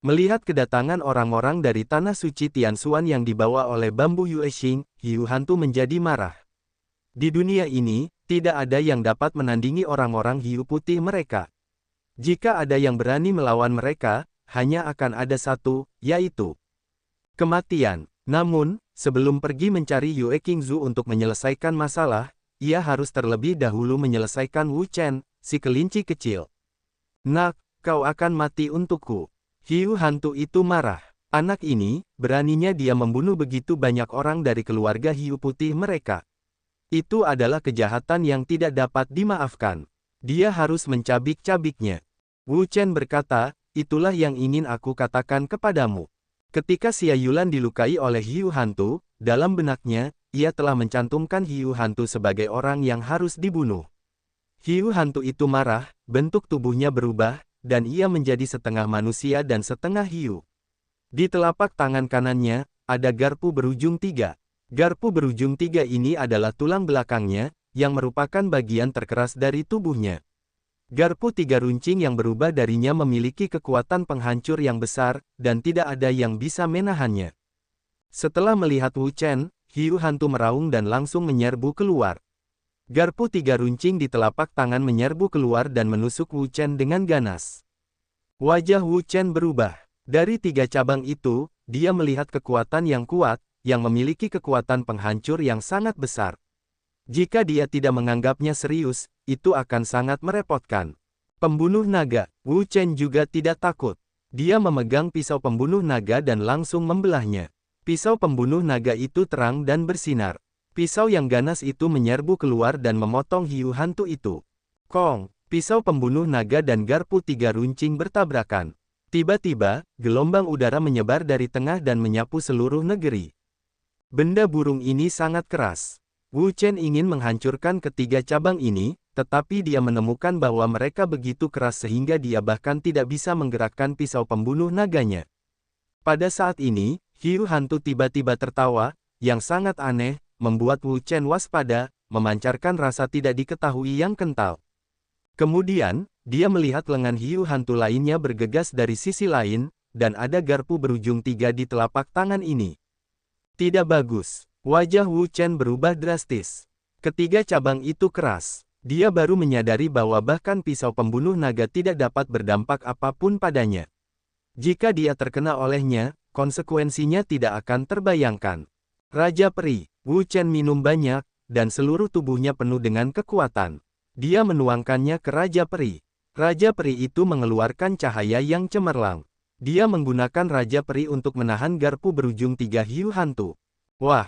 Melihat kedatangan orang-orang dari tanah suci Tianxuan yang dibawa oleh bambu Yuexing, hiu hantu menjadi marah. Di dunia ini, tidak ada yang dapat menandingi orang-orang hiu putih mereka. Jika ada yang berani melawan mereka, hanya akan ada satu, yaitu kematian. Namun, sebelum pergi mencari Yue Qingzu untuk menyelesaikan masalah, ia harus terlebih dahulu menyelesaikan Wu Chen, si kelinci kecil. Nak, kau akan mati untukku. Hiu hantu itu marah. Anak ini, beraninya dia membunuh begitu banyak orang dari keluarga hiu putih mereka. Itu adalah kejahatan yang tidak dapat dimaafkan. Dia harus mencabik-cabiknya. Wu Chen berkata, itulah yang ingin aku katakan kepadamu. Ketika Xia Yulan dilukai oleh hiu hantu, dalam benaknya, ia telah mencantumkan hiu hantu sebagai orang yang harus dibunuh. Hiu hantu itu marah, bentuk tubuhnya berubah, dan ia menjadi setengah manusia dan setengah hiu. Di telapak tangan kanannya, ada garpu berujung 3. Garpu berujung 3 ini adalah tulang belakangnya, yang merupakan bagian terkeras dari tubuhnya. Garpu 3 runcing yang berubah darinya memiliki kekuatan penghancur yang besar, dan tidak ada yang bisa menahannya. Setelah melihat Wu Chen, hiu hantu meraung dan langsung menyerbu keluar. Garpu 3 runcing di telapak tangan menyerbu keluar dan menusuk Wu Chen dengan ganas. Wajah Wu Chen berubah. Dari 3 cabang itu, dia melihat kekuatan yang kuat, yang memiliki kekuatan penghancur yang sangat besar. Jika dia tidak menganggapnya serius, itu akan sangat merepotkan. Pembunuh naga, Wu Chen juga tidak takut. Dia memegang pisau pembunuh naga dan langsung membelahnya. Pisau pembunuh naga itu terang dan bersinar. Pisau yang ganas itu menyerbu keluar dan memotong hiu hantu itu. Kong, pisau pembunuh naga dan garpu 3 runcing bertabrakan. Tiba-tiba, gelombang udara menyebar dari tengah dan menyapu seluruh negeri. Benda burung ini sangat keras. Wu Chen ingin menghancurkan ketiga cabang ini, tetapi dia menemukan bahwa mereka begitu keras sehingga dia bahkan tidak bisa menggerakkan pisau pembunuh naganya. Pada saat ini, hiu hantu tiba-tiba tertawa, yang sangat aneh, membuat Wu Chen waspada, memancarkan rasa tidak diketahui yang kental. Kemudian, dia melihat lengan hiu hantu lainnya bergegas dari sisi lain, dan ada garpu berujung 3 di telapak tangan ini. Tidak bagus. Wajah Wu Chen berubah drastis. Ketiga cabang itu keras. Dia baru menyadari bahwa bahkan pisau pembunuh naga tidak dapat berdampak apapun padanya. Jika dia terkena olehnya, konsekuensinya tidak akan terbayangkan. Raja Peri, Wu Chen minum banyak, dan seluruh tubuhnya penuh dengan kekuatan. Dia menuangkannya ke Raja Peri. Raja Peri itu mengeluarkan cahaya yang cemerlang. Dia menggunakan Raja Peri untuk menahan garpu berujung 3 hiu hantu. Wah!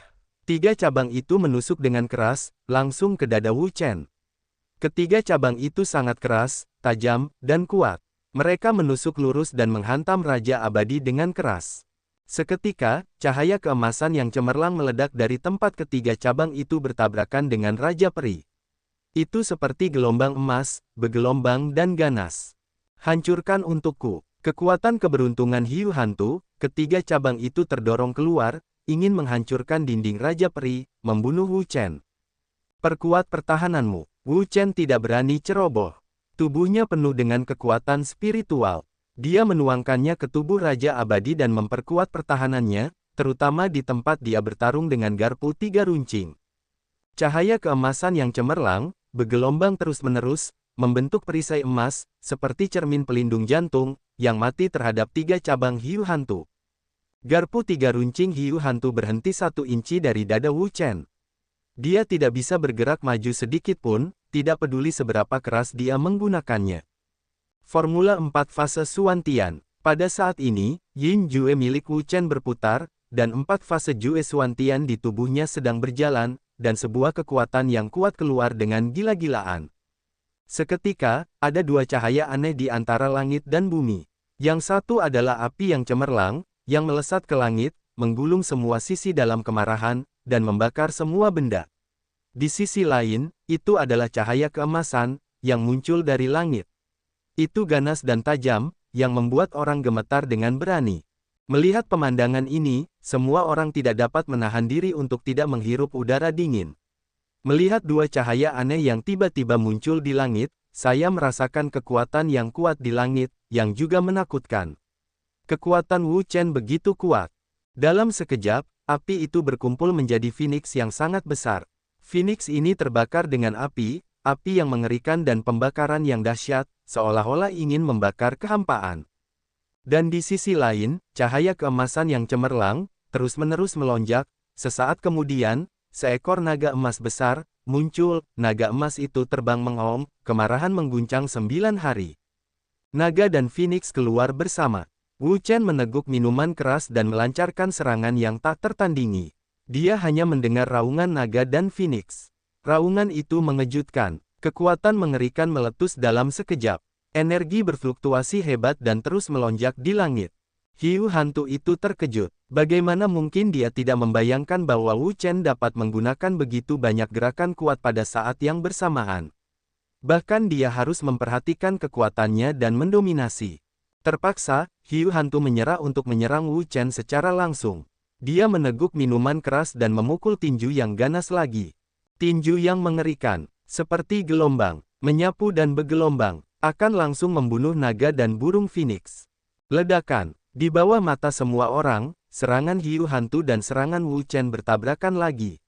3 cabang itu menusuk dengan keras, langsung ke dada Wu Chen. Ketiga cabang itu sangat keras, tajam, dan kuat. Mereka menusuk lurus dan menghantam Raja Abadi dengan keras. Seketika, cahaya keemasan yang cemerlang meledak dari tempat ketiga cabang itu bertabrakan dengan Raja Peri. Itu seperti gelombang emas, bergelombang dan ganas. Hancurkan untukku. Kekuatan keberuntungan hiu hantu, ketiga cabang itu terdorong keluar, ingin menghancurkan dinding Raja Peri, membunuh Wu Chen. Perkuat pertahananmu. Wu Chen tidak berani ceroboh. Tubuhnya penuh dengan kekuatan spiritual. Dia menuangkannya ke tubuh Raja Abadi dan memperkuat pertahanannya, terutama di tempat dia bertarung dengan garpu 3 runcing. Cahaya keemasan yang cemerlang, bergelombang terus-menerus, membentuk perisai emas, seperti cermin pelindung jantung, yang mati terhadap 3 cabang hiu hantu. Garpu 3 runcing hiu hantu berhenti 1 inci dari dada Wu Chen. Dia tidak bisa bergerak maju sedikit pun, tidak peduli seberapa keras dia menggunakannya. Formula 4 fase Suantian. Pada saat ini, Yin Jue milik Wu Chen berputar, dan 4 fase Jue Suantian di tubuhnya sedang berjalan, dan sebuah kekuatan yang kuat keluar dengan gila-gilaan. Seketika, ada 2 cahaya aneh di antara langit dan bumi. Yang satu adalah api yang cemerlang, yang melesat ke langit, menggulung semua sisi dalam kemarahan, dan membakar semua benda. Di sisi lain, itu adalah cahaya keemasan, yang muncul dari langit. Itu ganas dan tajam, yang membuat orang gemetar dengan berani. Melihat pemandangan ini, semua orang tidak dapat menahan diri untuk tidak menghirup udara dingin. Melihat 2 cahaya aneh yang tiba-tiba muncul di langit, saya merasakan kekuatan yang kuat di langit, yang juga menakutkan. Kekuatan Wu Chen begitu kuat. Dalam sekejap, api itu berkumpul menjadi Phoenix yang sangat besar. Phoenix ini terbakar dengan api yang mengerikan dan pembakaran yang dahsyat, seolah-olah ingin membakar kehampaan. Dan di sisi lain, cahaya keemasan yang cemerlang, terus-menerus melonjak. Sesaat kemudian, seekor naga emas besar muncul. Naga emas itu terbang mengaum, kemarahan mengguncang 9 hari. Naga dan Phoenix keluar bersama. Wu Chen meneguk minuman keras dan melancarkan serangan yang tak tertandingi. Dia hanya mendengar raungan naga dan Phoenix. Raungan itu mengejutkan. Kekuatan mengerikan meletus dalam sekejap. Energi berfluktuasi hebat dan terus melonjak di langit. Hiu hantu itu terkejut. Bagaimana mungkin dia tidak membayangkan bahwa Wu Chen dapat menggunakan begitu banyak gerakan kuat pada saat yang bersamaan. Bahkan dia harus memperhatikan kekuatannya dan mendominasi. Terpaksa, hiu hantu menyerah untuk menyerang Wu Chen secara langsung. Dia meneguk minuman keras dan memukul tinju yang ganas lagi. Tinju yang mengerikan, seperti gelombang, menyapu dan bergelombang, akan langsung membunuh naga dan burung Phoenix. Ledakan, di bawah mata semua orang, serangan hiu hantu dan serangan Wu Chen bertabrakan lagi.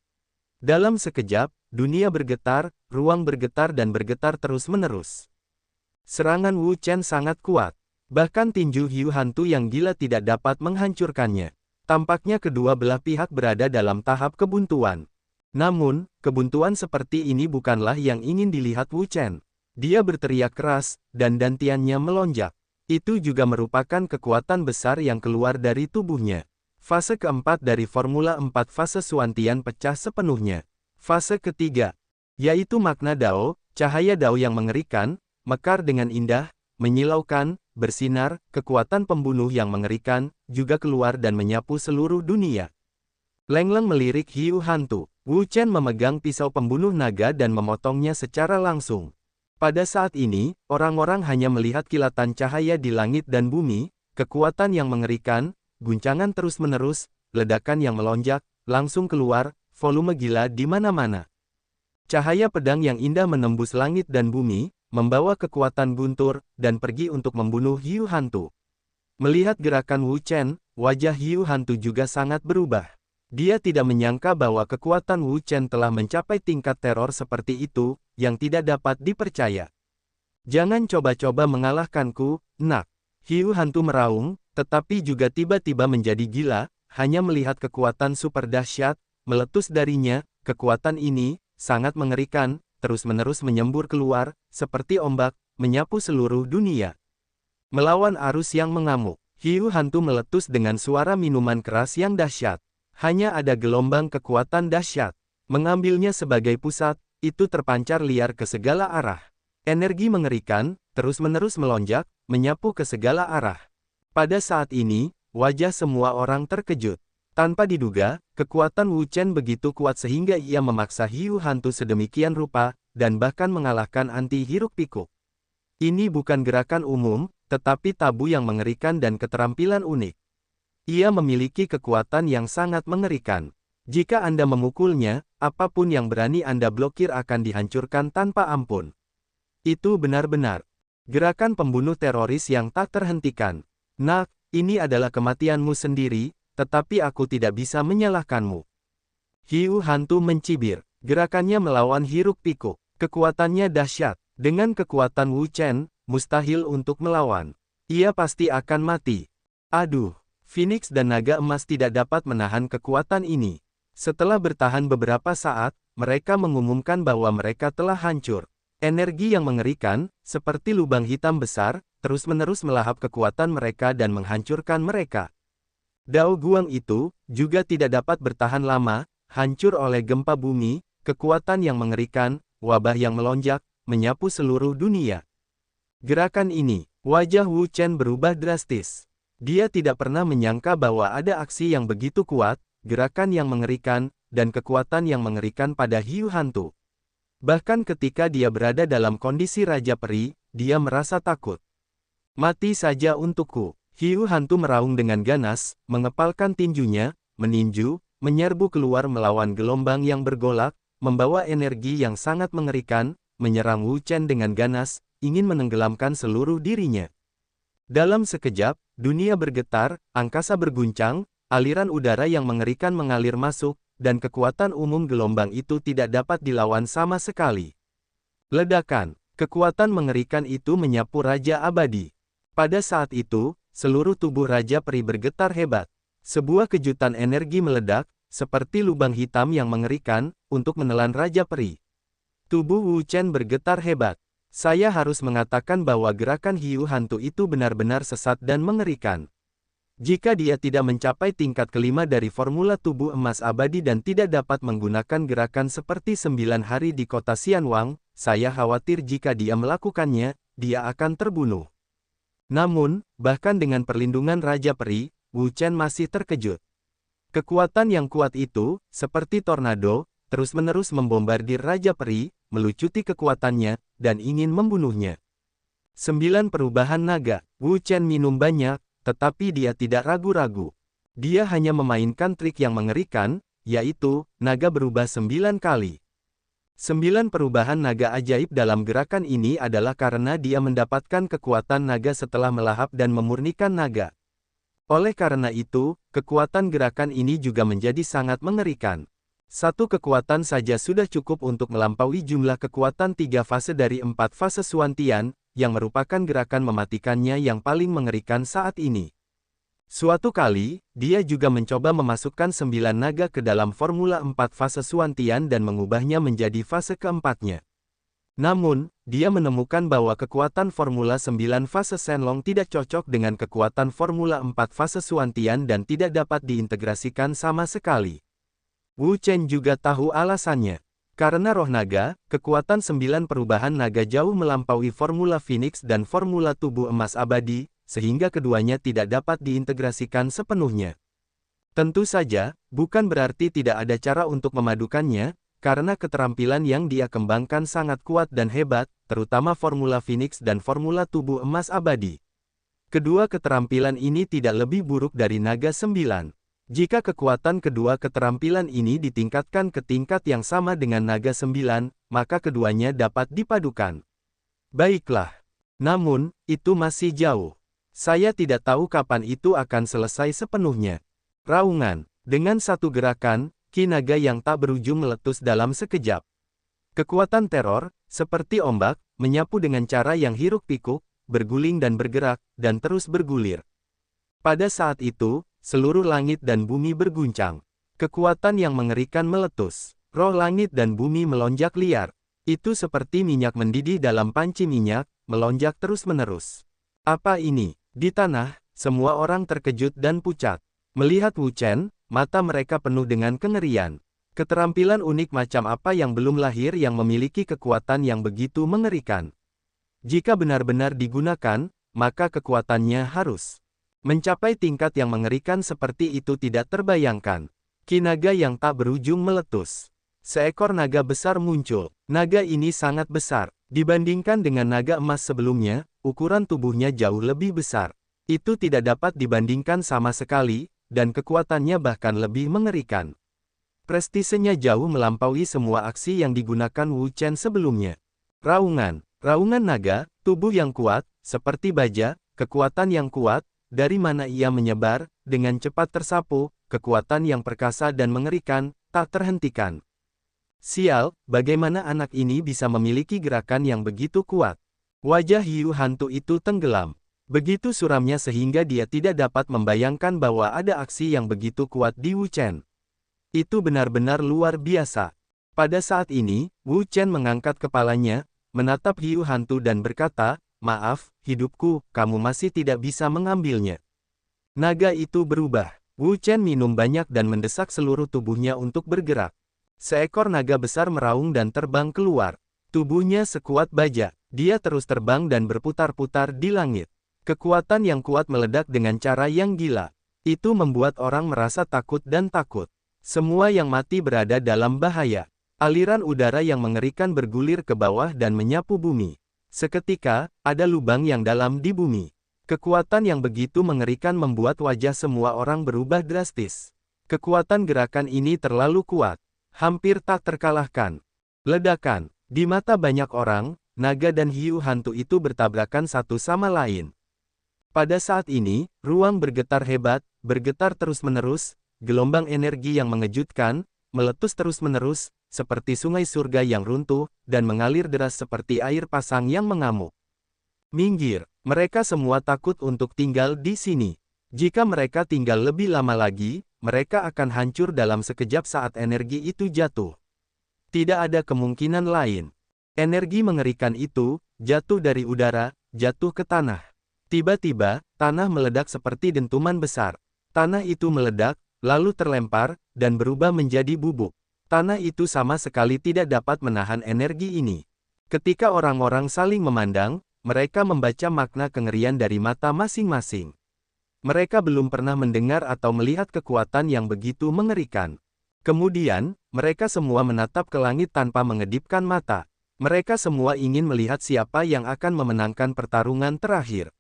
Dalam sekejap, dunia bergetar, ruang bergetar dan bergetar terus-menerus. Serangan Wu Chen sangat kuat. Bahkan tinju hiu hantu yang gila tidak dapat menghancurkannya. Tampaknya kedua belah pihak berada dalam tahap kebuntuan. Namun, kebuntuan seperti ini bukanlah yang ingin dilihat Wu Chen. Dia berteriak keras, dan dantiannya melonjak. Itu juga merupakan kekuatan besar yang keluar dari tubuhnya. Fase keempat dari Formula 4 fase Suantian pecah sepenuhnya. Fase ketiga, yaitu makna Dao, cahaya Dao yang mengerikan, mekar dengan indah, menyilaukan, bersinar, kekuatan pembunuh yang mengerikan, juga keluar dan menyapu seluruh dunia. Leng-leng melirik hiu hantu. Wu Chen memegang pisau pembunuh naga dan memotongnya secara langsung. Pada saat ini, orang-orang hanya melihat kilatan cahaya di langit dan bumi, kekuatan yang mengerikan, guncangan terus-menerus, ledakan yang melonjak, langsung keluar, volume gila di mana-mana. Cahaya pedang yang indah menembus langit dan bumi, membawa kekuatan guntur, dan pergi untuk membunuh hiu hantu. Melihat gerakan Wu Chen, wajah hiu hantu juga sangat berubah. Dia tidak menyangka bahwa kekuatan Wu Chen telah mencapai tingkat teror seperti itu, yang tidak dapat dipercaya. Jangan coba-coba mengalahkanku, nak. Hiu hantu meraung, tetapi juga tiba-tiba menjadi gila, hanya melihat kekuatan super dahsyat, meletus darinya. Kekuatan ini sangat mengerikan, terus-menerus menyembur keluar, seperti ombak, menyapu seluruh dunia. Melawan arus yang mengamuk, hiu hantu meletus dengan suara minuman keras yang dahsyat. Hanya ada gelombang kekuatan dahsyat. Mengambilnya sebagai pusat, itu terpancar liar ke segala arah. Energi mengerikan, terus-menerus melonjak, menyapu ke segala arah. Pada saat ini, wajah semua orang terkejut. Tanpa diduga, kekuatan Wu Chen begitu kuat sehingga ia memaksa hiu hantu sedemikian rupa, dan bahkan mengalahkan anti hiruk pikuk. Ini bukan gerakan umum, tetapi tabu yang mengerikan dan keterampilan unik. Ia memiliki kekuatan yang sangat mengerikan. Jika Anda memukulnya, apapun yang berani Anda blokir akan dihancurkan tanpa ampun. Itu benar-benar gerakan pembunuh teroris yang tak terhentikan. Nak, ini adalah kematianmu sendiri, tetapi aku tidak bisa menyalahkanmu. Hiu hantu mencibir. Gerakannya melawan hiruk pikuk. Kekuatannya dahsyat. Dengan kekuatan Wu Chen, mustahil untuk melawan. Ia pasti akan mati. Aduh, Phoenix dan naga emas tidak dapat menahan kekuatan ini. Setelah bertahan beberapa saat, mereka mengumumkan bahwa mereka telah hancur. Energi yang mengerikan, seperti lubang hitam besar, terus-menerus melahap kekuatan mereka dan menghancurkan mereka. Dao Guang itu juga tidak dapat bertahan lama, hancur oleh gempa bumi, kekuatan yang mengerikan, wabah yang melonjak, menyapu seluruh dunia. Gerakan ini, wajah Wu Chen berubah drastis. Dia tidak pernah menyangka bahwa ada aksi yang begitu kuat, gerakan yang mengerikan, dan kekuatan yang mengerikan pada hiu hantu. Bahkan ketika dia berada dalam kondisi Raja Peri, dia merasa takut. Mati saja untukku. Hiu hantu meraung dengan ganas, mengepalkan tinjunya, meninju, menyerbu keluar melawan gelombang yang bergolak, membawa energi yang sangat mengerikan, menyerang Wu Chen dengan ganas, ingin menenggelamkan seluruh dirinya. Dalam sekejap, Dunia bergetar, angkasa berguncang, aliran udara yang mengerikan mengalir masuk, dan kekuatan umum gelombang itu tidak dapat dilawan sama sekali. Ledakan, kekuatan mengerikan itu menyapu Raja Abadi. Pada saat itu, seluruh tubuh Raja Peri bergetar hebat. Sebuah kejutan energi meledak, seperti lubang hitam yang mengerikan, untuk menelan Raja Peri. Tubuh Wu Chen bergetar hebat. Saya harus mengatakan bahwa gerakan hiu hantu itu benar-benar sesat dan mengerikan. Jika dia tidak mencapai tingkat kelima dari formula tubuh emas abadi dan tidak dapat menggunakan gerakan seperti 9 hari di kota Xianwang, saya khawatir jika dia melakukannya, dia akan terbunuh. Namun, bahkan dengan perlindungan Raja Peri, Wu Chen masih terkejut. Kekuatan yang kuat itu, seperti tornado, terus-menerus membombardir Raja Peri, melucuti kekuatannya, dan ingin membunuhnya. 9 perubahan naga. Wu Chen minum banyak, tetapi dia tidak ragu-ragu. Dia hanya memainkan trik yang mengerikan, yaitu, naga berubah 9 kali. 9 perubahan naga ajaib dalam gerakan ini adalah karena dia mendapatkan kekuatan naga setelah melahap dan memurnikan naga. Oleh karena itu, kekuatan gerakan ini juga menjadi sangat mengerikan. Satu kekuatan saja sudah cukup untuk melampaui jumlah kekuatan 3 fase dari 4 fase Suantian, yang merupakan gerakan mematikannya yang paling mengerikan saat ini. Suatu kali, dia juga mencoba memasukkan 9 naga ke dalam formula 4 fase Suantian dan mengubahnya menjadi fase keempatnya. Namun, dia menemukan bahwa kekuatan formula 9 fase Shenlong tidak cocok dengan kekuatan formula 4 fase Suantian dan tidak dapat diintegrasikan sama sekali. Wu Chen juga tahu alasannya. Karena roh naga, kekuatan 9 perubahan naga jauh melampaui formula Phoenix dan formula tubuh emas abadi, sehingga keduanya tidak dapat diintegrasikan sepenuhnya. Tentu saja, bukan berarti tidak ada cara untuk memadukannya, karena keterampilan yang dia kembangkan sangat kuat dan hebat, terutama formula Phoenix dan formula tubuh emas abadi. Kedua keterampilan ini tidak lebih buruk dari naga 9. Jika kekuatan kedua keterampilan ini ditingkatkan ke tingkat yang sama dengan naga 9, maka keduanya dapat dipadukan. Baiklah. Namun, itu masih jauh. Saya tidak tahu kapan itu akan selesai sepenuhnya. Raungan. Dengan satu gerakan, ki naga yang tak berujung meletus dalam sekejap. Kekuatan teror, seperti ombak, menyapu dengan cara yang hiruk-pikuk, berguling dan bergerak, dan terus bergulir. Pada saat itu, seluruh langit dan bumi berguncang. Kekuatan yang mengerikan meletus. Roh langit dan bumi melonjak liar. Itu seperti minyak mendidih dalam panci minyak, melonjak terus-menerus. Apa ini? Di tanah, semua orang terkejut dan pucat. Melihat Wu Chen, mata mereka penuh dengan kengerian. Keterampilan unik macam apa yang belum lahir yang memiliki kekuatan yang begitu mengerikan. Jika benar-benar digunakan, maka kekuatannya harus mencapai tingkat yang mengerikan seperti itu tidak terbayangkan. Ki naga yang tak berujung meletus. Seekor naga besar muncul. Naga ini sangat besar. Dibandingkan dengan naga emas sebelumnya, ukuran tubuhnya jauh lebih besar. Itu tidak dapat dibandingkan sama sekali, dan kekuatannya bahkan lebih mengerikan. Prestisenya jauh melampaui semua aksi yang digunakan Wu Chen sebelumnya. Raungan. Raungan naga, tubuh yang kuat, seperti baja, kekuatan yang kuat, dari mana ia menyebar, dengan cepat tersapu, kekuatan yang perkasa dan mengerikan, tak terhentikan. Sial, bagaimana anak ini bisa memiliki gerakan yang begitu kuat? Wajah hiu hantu itu tenggelam. Begitu suramnya sehingga dia tidak dapat membayangkan bahwa ada aksi yang begitu kuat di Wu Chen. Itu benar-benar luar biasa. Pada saat ini, Wu Chen mengangkat kepalanya, menatap hiu hantu dan berkata, "Maaf, hidupku, kamu masih tidak bisa mengambilnya." Naga itu berubah. Wu Chen minum banyak dan mendesak seluruh tubuhnya untuk bergerak. Seekor naga besar meraung dan terbang keluar. Tubuhnya sekuat baja. Dia terus terbang dan berputar-putar di langit. Kekuatan yang kuat meledak dengan cara yang gila. Itu membuat orang merasa takut dan takut. Semua yang mati berada dalam bahaya. Aliran udara yang mengerikan bergulir ke bawah dan menyapu bumi. Seketika, ada lubang yang dalam di bumi. Kekuatan yang begitu mengerikan membuat wajah semua orang berubah drastis. Kekuatan gerakan ini terlalu kuat. Hampir tak terkalahkan. Ledakan. Di mata banyak orang, naga dan hiu hantu itu bertabrakan satu sama lain. Pada saat ini, ruang bergetar hebat, bergetar terus-menerus, gelombang energi yang mengejutkan, meletus terus-menerus, seperti sungai surga yang runtuh, dan mengalir deras seperti air pasang yang mengamuk. Minggir, mereka semua takut untuk tinggal di sini. Jika mereka tinggal lebih lama lagi, mereka akan hancur dalam sekejap saat energi itu jatuh. Tidak ada kemungkinan lain. Energi mengerikan itu, jatuh dari udara, jatuh ke tanah. Tiba-tiba, tanah meledak seperti dentuman besar. Tanah itu meledak, lalu terlempar, dan berubah menjadi bubuk. Tanah itu sama sekali tidak dapat menahan energi ini. Ketika orang-orang saling memandang, mereka membaca makna kengerian dari mata masing-masing. Mereka belum pernah mendengar atau melihat kekuatan yang begitu mengerikan. Kemudian, mereka semua menatap ke langit tanpa mengedipkan mata. Mereka semua ingin melihat siapa yang akan memenangkan pertarungan terakhir.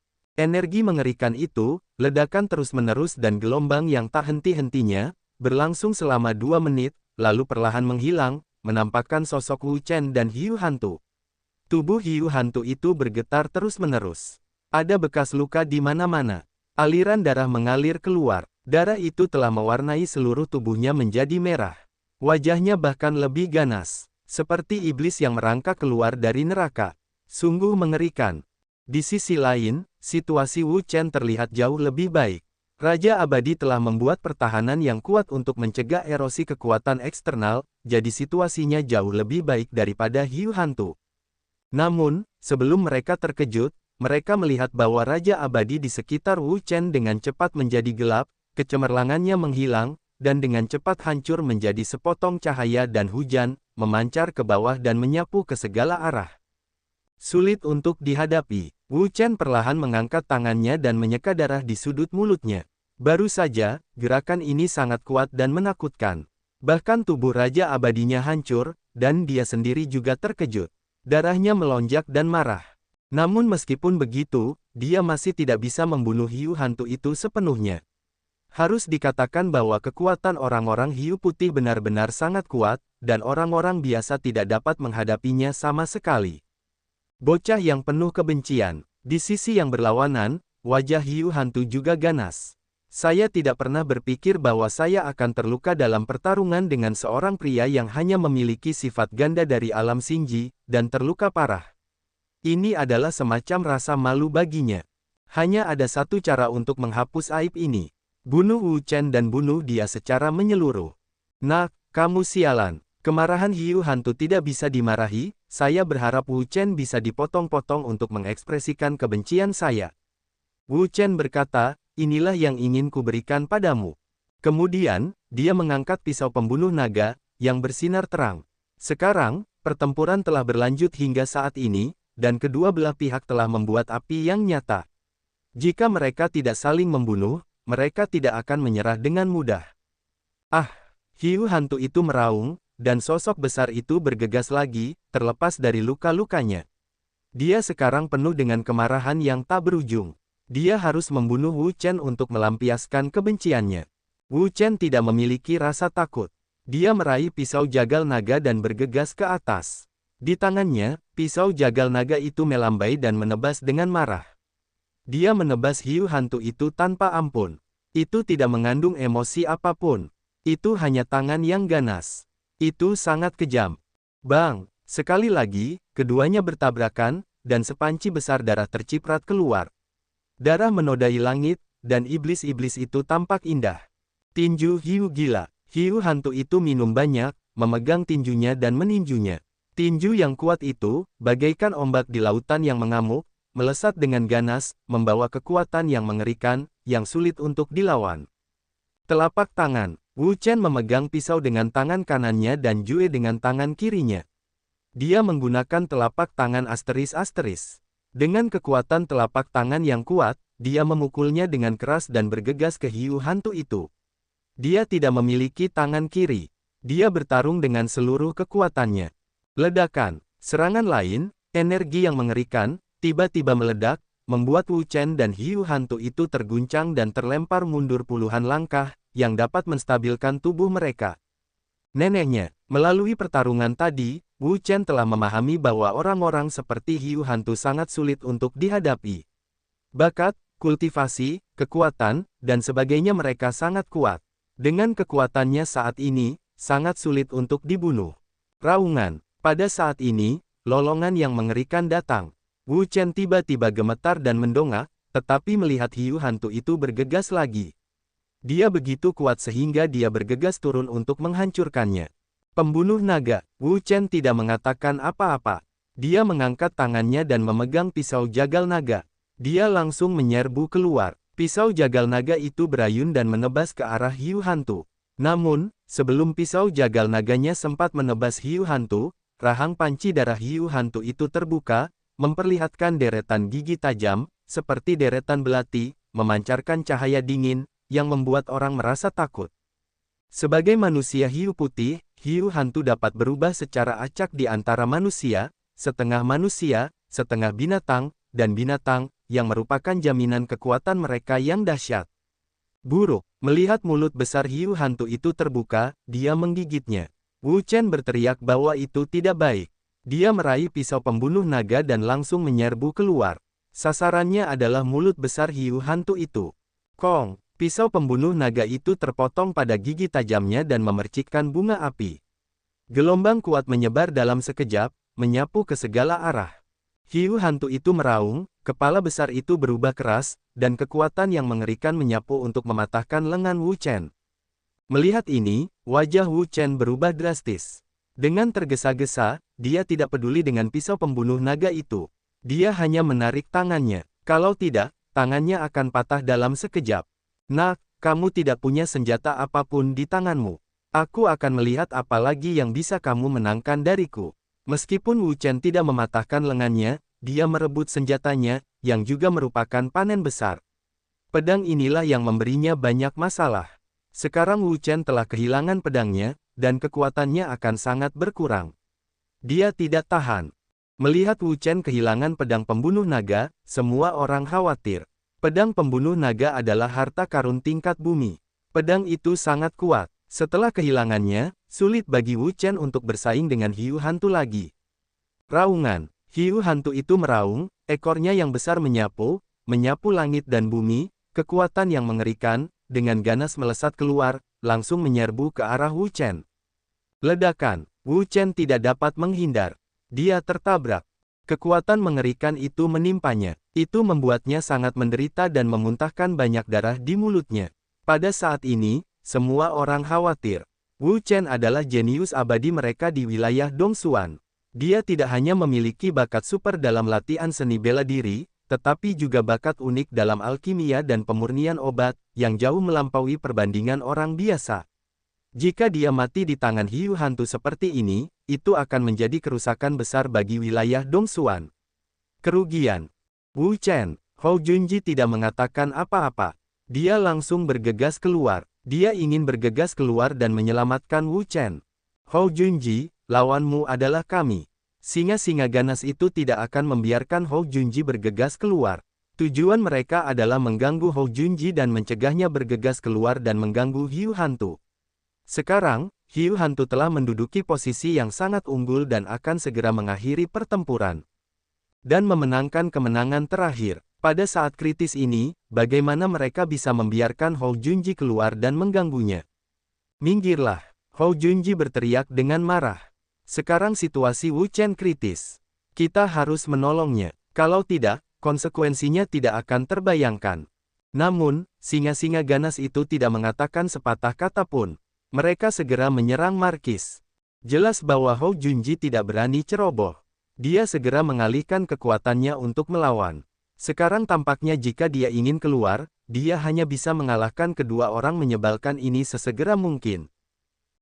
Energi mengerikan itu, ledakan terus-menerus dan gelombang yang tak henti-hentinya, berlangsung selama 2 menit, lalu perlahan menghilang, menampakkan sosok Wu Chen dan hiu hantu. Tubuh hiu hantu itu bergetar terus-menerus. Ada bekas luka di mana-mana. Aliran darah mengalir keluar. Darah itu telah mewarnai seluruh tubuhnya menjadi merah. Wajahnya bahkan lebih ganas, seperti iblis yang merangkak keluar dari neraka. Sungguh mengerikan. Di sisi lain, situasi Wu Chen terlihat jauh lebih baik. Raja Abadi telah membuat pertahanan yang kuat untuk mencegah erosi kekuatan eksternal, jadi situasinya jauh lebih baik daripada hiu hantu. Namun, sebelum mereka terkejut, mereka melihat bahwa Raja Abadi di sekitar Wu Chen dengan cepat menjadi gelap, kecemerlangannya menghilang, dan dengan cepat hancur menjadi sepotong cahaya dan hujan, memancar ke bawah dan menyapu ke segala arah. Sulit untuk dihadapi, Wu Chen perlahan mengangkat tangannya dan menyeka darah di sudut mulutnya. Baru saja, gerakan ini sangat kuat dan menakutkan. Bahkan tubuh Raja Abadinya hancur, dan dia sendiri juga terkejut. Darahnya melonjak dan marah. Namun meskipun begitu, dia masih tidak bisa membunuh hiu hantu itu sepenuhnya. Harus dikatakan bahwa kekuatan orang-orang hiu putih benar-benar sangat kuat, dan orang-orang biasa tidak dapat menghadapinya sama sekali. Bocah yang penuh kebencian. Di sisi yang berlawanan, wajah hiu hantu juga ganas. Saya tidak pernah berpikir bahwa saya akan terluka dalam pertarungan dengan seorang pria yang hanya memiliki sifat ganda dari alam Xingji, dan terluka parah. Ini adalah semacam rasa malu baginya. Hanya ada satu cara untuk menghapus aib ini. Bunuh Wu Chen dan bunuh dia secara menyeluruh. Nah, kamu sialan. Kemarahan hiu hantu tidak bisa dimarahi, saya berharap Wu Chen bisa dipotong-potong untuk mengekspresikan kebencian saya. Wu Chen berkata, inilah yang ingin kuberikan padamu. Kemudian, dia mengangkat pisau pembunuh naga, yang bersinar terang. Sekarang, pertempuran telah berlanjut hingga saat ini, dan kedua belah pihak telah membuat api yang nyata. Jika mereka tidak saling membunuh, mereka tidak akan menyerah dengan mudah. Ah, hiu hantu itu meraung, dan sosok besar itu bergegas lagi, terlepas dari luka-lukanya. Dia sekarang penuh dengan kemarahan yang tak berujung. Dia harus membunuh Wu Chen untuk melampiaskan kebenciannya. Wu Chen tidak memiliki rasa takut. Dia meraih pisau jagal naga dan bergegas ke atas. Di tangannya, pisau jagal naga itu melambai dan menebas dengan marah. Dia menebas hiu hantu itu tanpa ampun. Itu tidak mengandung emosi apapun. Itu hanya tangan yang ganas. Itu sangat kejam. Bang! Sekali lagi, keduanya bertabrakan, dan sepanci besar darah terciprat keluar. Darah menodai langit, dan iblis-iblis itu tampak indah. Tinju hiu gila. Hiu hantu itu minum banyak, memegang tinjunya dan meninjunya. Tinju yang kuat itu, bagaikan ombak di lautan yang mengamuk, melesat dengan ganas, membawa kekuatan yang mengerikan, yang sulit untuk dilawan. Telapak tangan, Wu Chen memegang pisau dengan tangan kanannya dan Jue dengan tangan kirinya. Dia menggunakan telapak tangan asteris-asteris. Dengan kekuatan telapak tangan yang kuat, dia memukulnya dengan keras dan bergegas ke hiu hantu itu. Dia tidak memiliki tangan kiri. Dia bertarung dengan seluruh kekuatannya. Ledakan, serangan lain, energi yang mengerikan, tiba-tiba meledak, membuat Wu Chen dan hiu hantu itu terguncang dan terlempar mundur puluhan langkah, yang dapat menstabilkan tubuh mereka. Neneknya, melalui pertarungan tadi, Wu Chen telah memahami bahwa orang-orang seperti hiu hantu sangat sulit untuk dihadapi. Bakat, kultivasi, kekuatan, dan sebagainya mereka sangat kuat. Dengan kekuatannya saat ini, sangat sulit untuk dibunuh. Raungan. Pada saat ini, lolongan yang mengerikan datang. Wu Chen tiba-tiba gemetar dan mendongak, tetapi melihat hiu hantu itu bergegas lagi. Dia begitu kuat sehingga dia bergegas turun untuk menghancurkannya. Pembunuh naga. Wu Chen tidak mengatakan apa-apa. Dia mengangkat tangannya dan memegang pisau jagal naga. Dia langsung menyerbu keluar. Pisau jagal naga itu berayun dan menebas ke arah hiu hantu. Namun, sebelum pisau jagal naganya sempat menebas hiu hantu, rahang panci darah hiu hantu itu terbuka, memperlihatkan deretan gigi tajam, seperti deretan belati, memancarkan cahaya dingin, yang membuat orang merasa takut. Sebagai manusia hiu putih, hiu hantu dapat berubah secara acak di antara manusia, setengah binatang, dan binatang, yang merupakan jaminan kekuatan mereka yang dahsyat. Buruk, melihat mulut besar hiu hantu itu terbuka, dia menggigitnya. Wu Chen berteriak bahwa itu tidak baik. Dia meraih pisau pembunuh naga dan langsung menyerbu keluar. Sasarannya adalah mulut besar hiu hantu itu. Kong, pisau pembunuh naga itu terpotong pada gigi tajamnya dan memercikkan bunga api. Gelombang kuat menyebar dalam sekejap, menyapu ke segala arah. Hiu hantu itu meraung, kepala besar itu berubah keras, dan kekuatan yang mengerikan menyapu untuk mematahkan lengan Wu Chen. Melihat ini, wajah Wu Chen berubah drastis. Dengan tergesa-gesa, dia tidak peduli dengan pisau pembunuh naga itu. Dia hanya menarik tangannya. Kalau tidak, tangannya akan patah dalam sekejap. Nak, kamu tidak punya senjata apapun di tanganmu. Aku akan melihat apa lagi yang bisa kamu menangkan dariku. Meskipun Wu Chen tidak mematahkan lengannya, dia merebut senjatanya, yang juga merupakan panen besar. Pedang inilah yang memberinya banyak masalah. Sekarang Wu Chen telah kehilangan pedangnya, dan kekuatannya akan sangat berkurang. Dia tidak tahan. Melihat Wu Chen kehilangan pedang pembunuh naga, semua orang khawatir. Pedang pembunuh naga adalah harta karun tingkat bumi. Pedang itu sangat kuat. Setelah kehilangannya, sulit bagi Wu Chen untuk bersaing dengan hiu hantu lagi. Raungan. Hiu hantu itu meraung, ekornya yang besar menyapu langit dan bumi, kekuatan yang mengerikan, dengan ganas melesat keluar, langsung menyerbu ke arah Wu Chen. Ledakan. Wu Chen tidak dapat menghindar. Dia tertabrak. Kekuatan mengerikan itu menimpanya. Itu membuatnya sangat menderita dan memuntahkan banyak darah di mulutnya. Pada saat ini, semua orang khawatir. Wu Chen adalah jenius abadi mereka di wilayah Dongsuan. Dia tidak hanya memiliki bakat super dalam latihan seni bela diri, tetapi juga bakat unik dalam alkimia dan pemurnian obat, yang jauh melampaui perbandingan orang biasa. Jika dia mati di tangan hiu hantu seperti ini, itu akan menjadi kerusakan besar bagi wilayah Dongsuan. Kerugian. Wu Chen, Hou Junji tidak mengatakan apa-apa. Dia langsung bergegas keluar. Dia ingin bergegas keluar dan menyelamatkan Wu Chen. Hou Junji, lawanmu adalah kami. Singa-singa ganas itu tidak akan membiarkan Hou Junji bergegas keluar. Tujuan mereka adalah mengganggu Hou Junji dan mencegahnya bergegas keluar dan mengganggu hiu hantu. Sekarang, hiu hantu telah menduduki posisi yang sangat unggul dan akan segera mengakhiri pertempuran. Dan memenangkan kemenangan terakhir. Pada saat kritis ini, bagaimana mereka bisa membiarkan Hou Junji keluar dan mengganggunya? Minggirlah! Hou Junji berteriak dengan marah. Sekarang situasi Wu Chen kritis. Kita harus menolongnya. Kalau tidak, konsekuensinya tidak akan terbayangkan. Namun, singa-singa ganas itu tidak mengatakan sepatah kata pun. Mereka segera menyerang markis. Jelas bahwa Hou Junji tidak berani ceroboh. Dia segera mengalihkan kekuatannya untuk melawan. Sekarang tampaknya jika dia ingin keluar, dia hanya bisa mengalahkan kedua orang menyebalkan ini sesegera mungkin.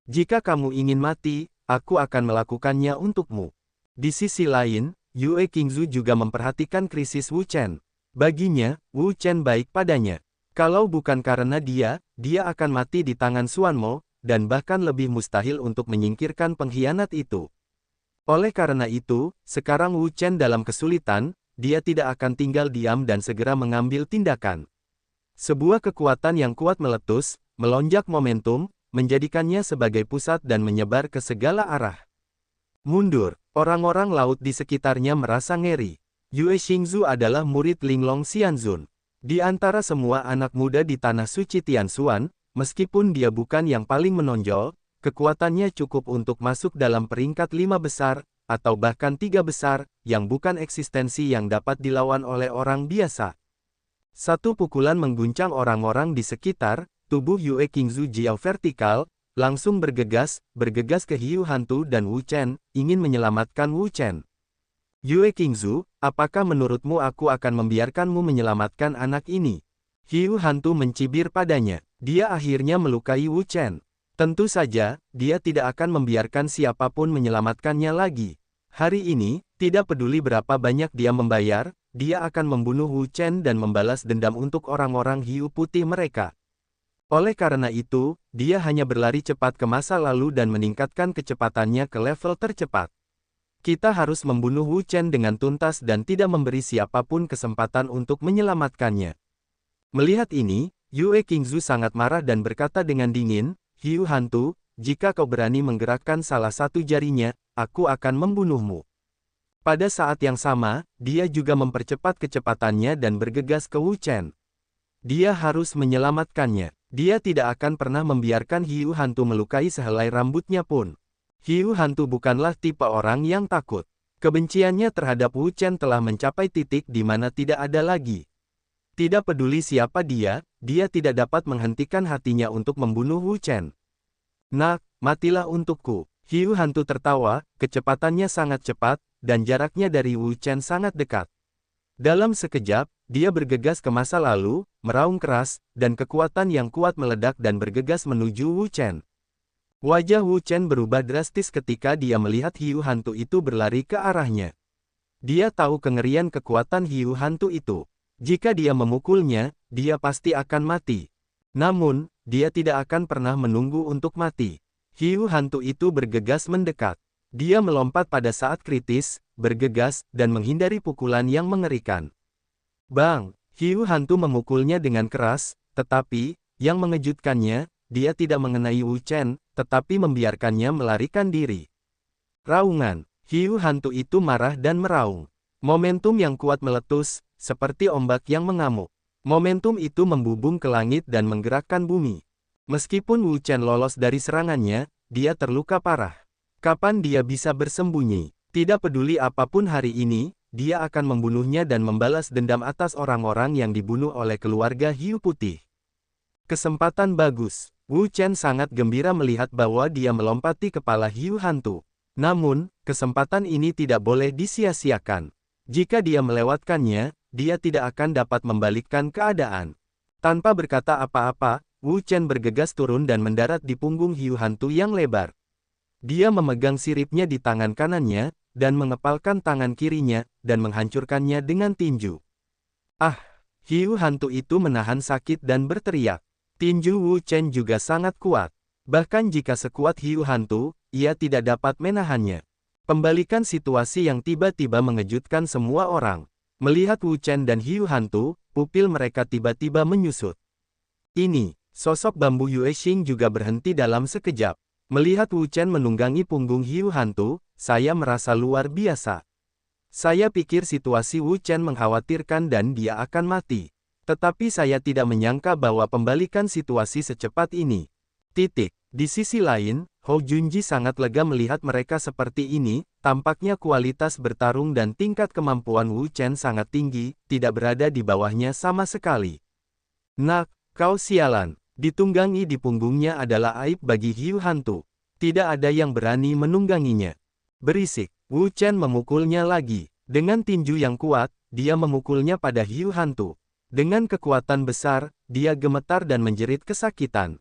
Jika kamu ingin mati, aku akan melakukannya untukmu. Di sisi lain, Yue Qingzu juga memperhatikan krisis Wu Chen. Baginya, Wu Chen baik padanya. Kalau bukan karena dia akan mati di tangan Xuanmo, dan bahkan lebih mustahil untuk menyingkirkan pengkhianat itu. Oleh karena itu, sekarang Wu Chen dalam kesulitan, dia tidak akan tinggal diam dan segera mengambil tindakan. Sebuah kekuatan yang kuat meletus, melonjak momentum, menjadikannya sebagai pusat dan menyebar ke segala arah. Mundur, orang-orang laut di sekitarnya merasa ngeri. Yue Xingzu adalah murid Linglong Xianzun. Di antara semua anak muda di Tanah Suci Tianxuan, meskipun dia bukan yang paling menonjol, kekuatannya cukup untuk masuk dalam peringkat 5 besar, atau bahkan 3 besar, yang bukan eksistensi yang dapat dilawan oleh orang biasa. Satu pukulan mengguncang orang-orang di sekitar, tubuh Yue Qingzu Jiao vertikal, langsung bergegas ke hiu hantu dan Wu Chen, ingin menyelamatkan Wu Chen. Yue Qingzu, apakah menurutmu aku akan membiarkanmu menyelamatkan anak ini? Hiu hantu mencibir padanya. Dia akhirnya melukai Wu Chen. Tentu saja, dia tidak akan membiarkan siapapun menyelamatkannya lagi. Hari ini, tidak peduli berapa banyak dia membayar, dia akan membunuh Wu Chen dan membalas dendam untuk orang-orang hiu putih mereka. Oleh karena itu, dia hanya berlari cepat ke masa lalu dan meningkatkan kecepatannya ke level tercepat. Kita harus membunuh Wu Chen dengan tuntas dan tidak memberi siapapun kesempatan untuk menyelamatkannya. Melihat ini, Yue Qingzu sangat marah dan berkata dengan dingin, "Hiu hantu, jika kau berani menggerakkan salah satu jarinya, aku akan membunuhmu." Pada saat yang sama, dia juga mempercepat kecepatannya dan bergegas ke Wu Chen. Dia harus menyelamatkannya. Dia tidak akan pernah membiarkan hiu hantu melukai sehelai rambutnya pun. Hiu hantu bukanlah tipe orang yang takut. Kebenciannya terhadap Wu Chen telah mencapai titik di mana tidak ada lagi. Tidak peduli siapa dia tidak dapat menghentikan hatinya untuk membunuh Wu Chen. "Nak, matilah untukku." Hiu hantu tertawa, kecepatannya sangat cepat, dan jaraknya dari Wu Chen sangat dekat. Dalam sekejap, dia bergegas ke masa lalu, meraung keras, dan kekuatan yang kuat meledak dan bergegas menuju Wu Chen. Wajah Wu Chen berubah drastis ketika dia melihat hiu hantu itu berlari ke arahnya. Dia tahu kengerian kekuatan hiu hantu itu. Jika dia memukulnya, dia pasti akan mati. Namun, dia tidak akan pernah menunggu untuk mati. Hiu hantu itu bergegas mendekat. Dia melompat pada saat kritis, bergegas, dan menghindari pukulan yang mengerikan. Bang! Hiu hantu memukulnya dengan keras, tetapi, yang mengejutkannya, dia tidak mengenai Wu Chen, tetapi membiarkannya melarikan diri. Raungan. Hiu hantu itu marah dan meraung. Momentum yang kuat meletus, seperti ombak yang mengamuk. Momentum itu membubung ke langit dan menggerakkan bumi. Meskipun Wu Chen lolos dari serangannya, dia terluka parah. Kapan dia bisa bersembunyi? Tidak peduli apapun hari ini, dia akan membunuhnya dan membalas dendam atas orang-orang yang dibunuh oleh keluarga hiu putih. Kesempatan bagus. Wu Chen sangat gembira melihat bahwa dia melompati kepala hiu hantu. Namun, kesempatan ini tidak boleh disia-siakan. Jika dia melewatkannya, dia tidak akan dapat membalikkan keadaan. Tanpa berkata apa-apa, Wu Chen bergegas turun dan mendarat di punggung hiu hantu yang lebar. Dia memegang siripnya di tangan kanannya, dan mengepalkan tangan kirinya, dan menghancurkannya dengan tinju. Ah! Hiu hantu itu menahan sakit dan berteriak. Tinju Wu Chen juga sangat kuat. Bahkan jika sekuat hiu hantu, ia tidak dapat menahannya. Pembalikan situasi yang tiba-tiba mengejutkan semua orang. Melihat Wu Chen dan hiu hantu, pupil mereka tiba-tiba menyusut. Ini, sosok bambu Yue Xing juga berhenti dalam sekejap. Melihat Wu Chen menunggangi punggung hiu hantu, saya merasa luar biasa. Saya pikir situasi Wu Chen mengkhawatirkan dan dia akan mati. Tetapi saya tidak menyangka bahwa pembalikan situasi secepat ini. Di sisi lain, Hou Junji sangat lega melihat mereka seperti ini, tampaknya kualitas bertarung dan tingkat kemampuan Wu Chen sangat tinggi, tidak berada di bawahnya sama sekali. Nak, kau sialan. Ditunggangi di punggungnya adalah aib bagi hiu hantu. Tidak ada yang berani menungganginya. Berisik, Wu Chen memukulnya lagi. Dengan tinju yang kuat, dia memukulnya pada hiu hantu. Dengan kekuatan besar, dia gemetar dan menjerit kesakitan.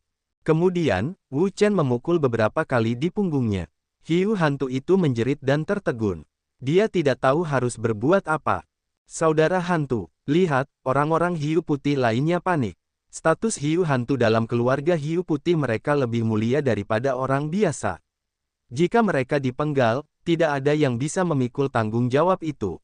Kemudian, Wu Chen memukul beberapa kali di punggungnya. Hiu hantu itu menjerit dan tertegun. Dia tidak tahu harus berbuat apa. Saudara hantu, lihat, orang-orang hiu putih lainnya panik. Status hiu hantu dalam keluarga hiu putih mereka lebih mulia daripada orang biasa. Jika mereka dipenggal, tidak ada yang bisa memikul tanggung jawab itu.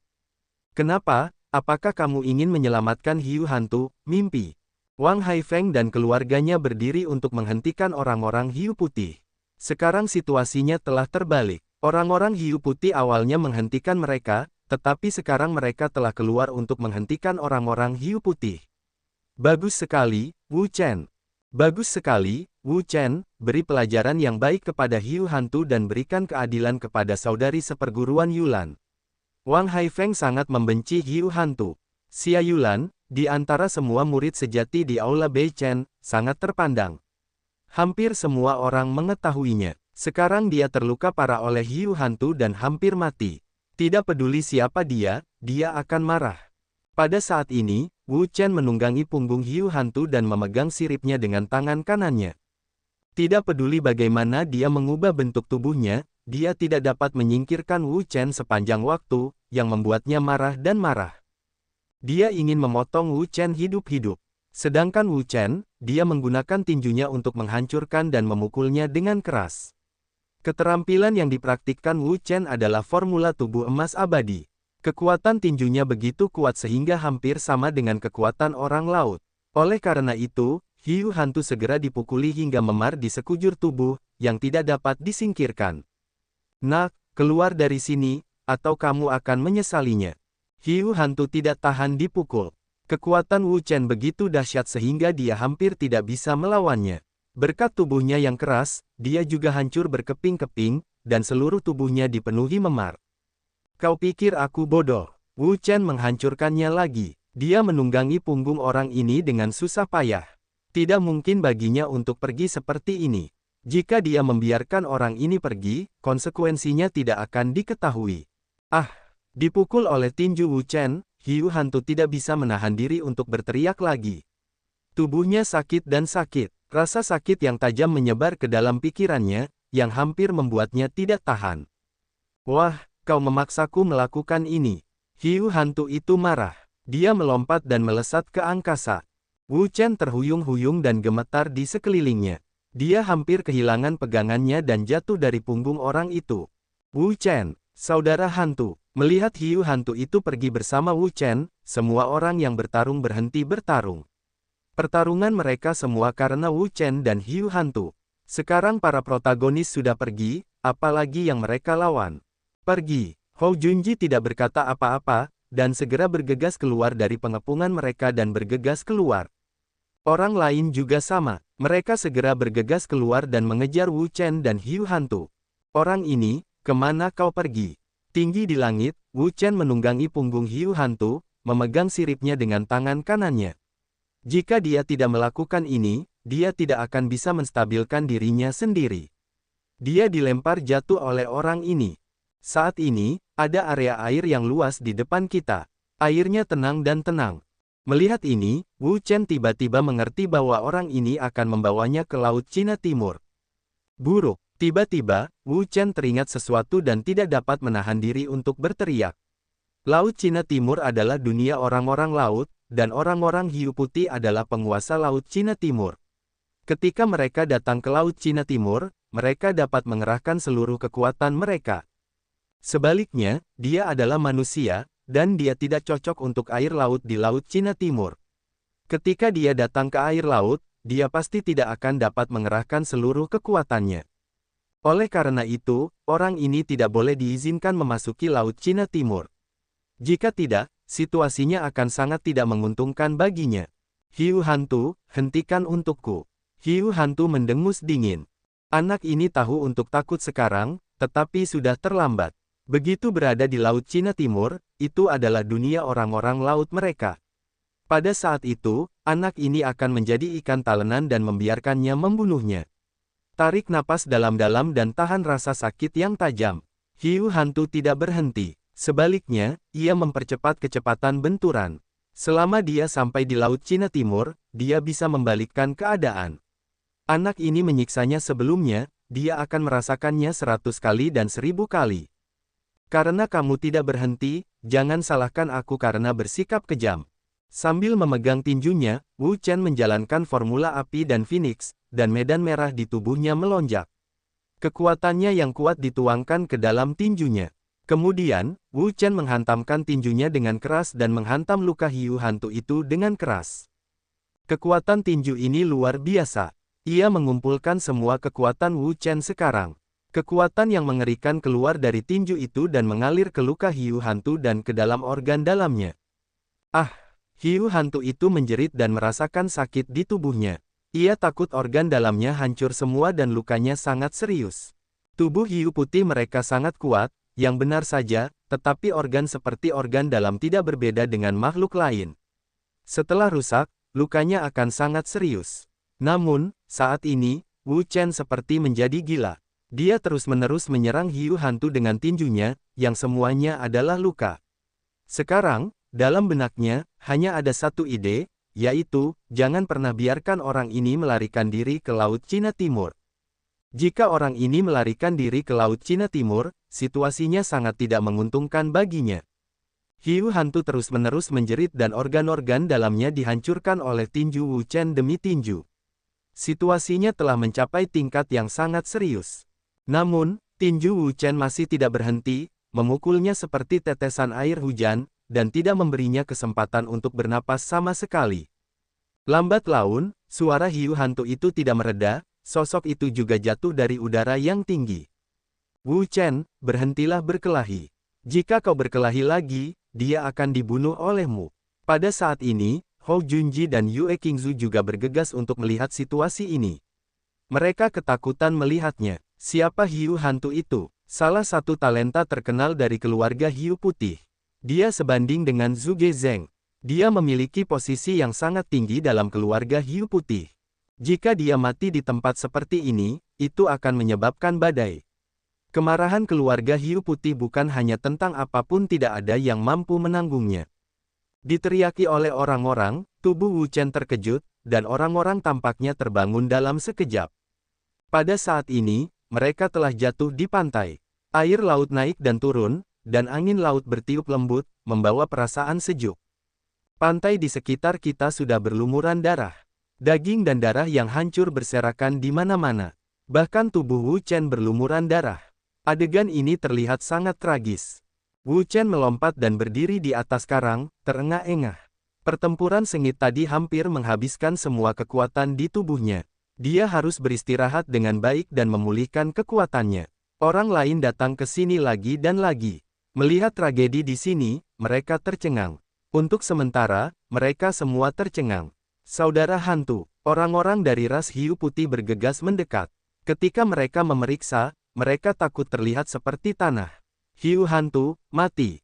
Kenapa? Apakah kamu ingin menyelamatkan hiu hantu, mimpi? Wang Haifeng dan keluarganya berdiri untuk menghentikan orang-orang hiu putih. Sekarang situasinya telah terbalik. Orang-orang hiu putih awalnya menghentikan mereka, tetapi sekarang mereka telah keluar untuk menghentikan orang-orang hiu putih. Bagus sekali, Wu Chen. Bagus sekali, Wu Chen, beri pelajaran yang baik kepada Hiu Hantu dan berikan keadilan kepada saudari seperguruan Yulan. Wang Haifeng sangat membenci Hiu Hantu. Xia Yulan, di antara semua murid sejati di Aula Beichen, sangat terpandang. Hampir semua orang mengetahuinya. Sekarang dia terluka parah oleh Hiu Hantu dan hampir mati. Tidak peduli siapa dia akan marah. Pada saat ini, Wu Chen menunggangi punggung Hiu Hantu dan memegang siripnya dengan tangan kanannya. Tidak peduli bagaimana dia mengubah bentuk tubuhnya, dia tidak dapat menyingkirkan Wu Chen sepanjang waktu, yang membuatnya marah dan marah. Dia ingin memotong Wu Chen hidup-hidup. Sedangkan Wu Chen, dia menggunakan tinjunya untuk menghancurkan dan memukulnya dengan keras. Keterampilan yang dipraktikkan Wu Chen adalah formula tubuh emas abadi. Kekuatan tinjunya begitu kuat sehingga hampir sama dengan kekuatan orang laut. Oleh karena itu, Hiu Hantu segera dipukuli hingga memar di sekujur tubuh, yang tidak dapat disingkirkan. Nak, keluar dari sini, atau kamu akan menyesalinya. Hiu Hantu tidak tahan dipukul. Kekuatan Wu Chen begitu dahsyat sehingga dia hampir tidak bisa melawannya. Berkat tubuhnya yang keras, dia juga hancur berkeping-keping, dan seluruh tubuhnya dipenuhi memar. Kau pikir aku bodoh? Wu Chen menghancurkannya lagi. Dia menunggangi punggung orang ini dengan susah payah. Tidak mungkin baginya untuk pergi seperti ini. Jika dia membiarkan orang ini pergi, konsekuensinya tidak akan diketahui. Ah! Dipukul oleh tinju Wu Chen, Hiu Hantu tidak bisa menahan diri untuk berteriak lagi. Tubuhnya sakit dan sakit. Rasa sakit yang tajam menyebar ke dalam pikirannya, yang hampir membuatnya tidak tahan. Wah! Kau memaksaku melakukan ini. Hiu Hantu itu marah. Dia melompat dan melesat ke angkasa. Wu Chen terhuyung-huyung dan gemetar di sekelilingnya. Dia hampir kehilangan pegangannya dan jatuh dari punggung orang itu. Wu Chen, saudara hantu. Melihat Hiu Hantu itu pergi bersama Wu Chen, semua orang yang bertarung berhenti bertarung. Pertarungan mereka semua karena Wu Chen dan Hiu Hantu. Sekarang para protagonis sudah pergi, apalagi yang mereka lawan. Pergi. Hou Junji tidak berkata apa-apa, dan segera bergegas keluar dari pengepungan mereka dan bergegas keluar. Orang lain juga sama. Mereka segera bergegas keluar dan mengejar Wu Chen dan Hiu Hantu. Orang ini, kemana kau pergi? Tinggi di langit, Wu Chen menunggangi punggung Hiu Hantu, memegang siripnya dengan tangan kanannya. Jika dia tidak melakukan ini, dia tidak akan bisa menstabilkan dirinya sendiri. Dia dilempar jatuh oleh orang ini. Saat ini, ada area air yang luas di depan kita. Airnya tenang dan tenang. Melihat ini, Wu Chen tiba-tiba mengerti bahwa orang ini akan membawanya ke Laut Cina Timur. Buruk. Tiba-tiba, Wu Chen teringat sesuatu dan tidak dapat menahan diri untuk berteriak. Laut Cina Timur adalah dunia orang-orang laut, dan orang-orang hiu putih adalah penguasa Laut Cina Timur. Ketika mereka datang ke Laut Cina Timur, mereka dapat mengerahkan seluruh kekuatan mereka. Sebaliknya, dia adalah manusia, dan dia tidak cocok untuk air laut di Laut Cina Timur. Ketika dia datang ke air laut, dia pasti tidak akan dapat mengerahkan seluruh kekuatannya. Oleh karena itu, orang ini tidak boleh diizinkan memasuki Laut Cina Timur. Jika tidak, situasinya akan sangat tidak menguntungkan baginya. Hiu Hantu, hentikan untukku. Hiu Hantu mendengus dingin. Anak ini tahu untuk takut sekarang, tetapi sudah terlambat. Begitu berada di Laut Cina Timur, itu adalah dunia orang-orang laut mereka. Pada saat itu, anak ini akan menjadi ikan talenan dan membiarkannya membunuhnya. Tarik napas dalam-dalam dan tahan rasa sakit yang tajam. Hiu Hantu tidak berhenti. Sebaliknya, ia mempercepat kecepatan benturan. Selama dia sampai di Laut Cina Timur, dia bisa membalikkan keadaan. Anak ini menyiksanya sebelumnya, dia akan merasakannya 100 kali dan 1000 kali. Karena kamu tidak berhenti, jangan salahkan aku karena bersikap kejam. Sambil memegang tinjunya, Wu Chen menjalankan formula api dan Phoenix, dan medan merah di tubuhnya melonjak. Kekuatannya yang kuat dituangkan ke dalam tinjunya. Kemudian, Wu Chen menghantamkan tinjunya dengan keras dan menghantam luka Hiu Hantu itu dengan keras. Kekuatan tinju ini luar biasa. Ia mengumpulkan semua kekuatan Wu Chen sekarang. Kekuatan yang mengerikan keluar dari tinju itu dan mengalir ke luka Hiu Hantu dan ke dalam organ dalamnya. Ah! Hiu hantu itu menjerit dan merasakan sakit di tubuhnya. Ia takut organ dalamnya hancur semua dan lukanya sangat serius. Tubuh hiu putih mereka sangat kuat, yang benar saja, tetapi organ seperti organ dalam tidak berbeda dengan makhluk lain. Setelah rusak, lukanya akan sangat serius. Namun, saat ini, Wu Chen seperti menjadi gila. Dia terus-menerus menyerang hiu hantu dengan tinjunya, yang semuanya adalah luka. Sekarang, dalam benaknya, hanya ada satu ide, yaitu, jangan pernah biarkan orang ini melarikan diri ke Laut Cina Timur. Jika orang ini melarikan diri ke Laut Cina Timur, situasinya sangat tidak menguntungkan baginya. Hiu hantu terus-menerus menjerit dan organ-organ dalamnya dihancurkan oleh tinju Wu Chen demi tinju. Situasinya telah mencapai tingkat yang sangat serius. Namun, tinju Wu Chen masih tidak berhenti, memukulnya seperti tetesan air hujan, dan tidak memberinya kesempatan untuk bernapas sama sekali. Lambat laun, suara hiu hantu itu tidak mereda, sosok itu juga jatuh dari udara yang tinggi. Wu Chen, berhentilah berkelahi. Jika kau berkelahi lagi, dia akan dibunuh olehmu. Pada saat ini, Hou Junji dan Yue Qingzu juga bergegas untuk melihat situasi ini. Mereka ketakutan melihatnya. Siapa hiu hantu itu? Salah satu talenta terkenal dari keluarga hiu putih. Dia sebanding dengan Zhuge Zheng. Dia memiliki posisi yang sangat tinggi dalam keluarga hiu putih. Jika dia mati di tempat seperti ini, itu akan menyebabkan badai. Kemarahan keluarga hiu putih bukan hanya tentang apapun tidak ada yang mampu menanggungnya. Diteriaki oleh orang-orang, tubuh Wu Chen terkejut, dan orang-orang tampaknya terbangun dalam sekejap. Pada saat ini, mereka telah jatuh di pantai. Air laut naik dan turun, dan angin laut bertiup lembut, membawa perasaan sejuk. Pantai di sekitar kita sudah berlumuran darah. Daging dan darah yang hancur berserakan di mana-mana. Bahkan tubuh Wu Chen berlumuran darah. Adegan ini terlihat sangat tragis. Wu Chen melompat dan berdiri di atas karang, terengah-engah. Pertempuran sengit tadi hampir menghabiskan semua kekuatan di tubuhnya. Dia harus beristirahat dengan baik dan memulihkan kekuatannya. Orang lain datang ke sini lagi dan lagi. Melihat tragedi di sini, mereka tercengang. Untuk sementara, mereka semua tercengang. Saudara hantu, orang-orang dari ras hiu putih bergegas mendekat. Ketika mereka memeriksa, mereka takut terlihat seperti tanah. Hiu hantu, mati.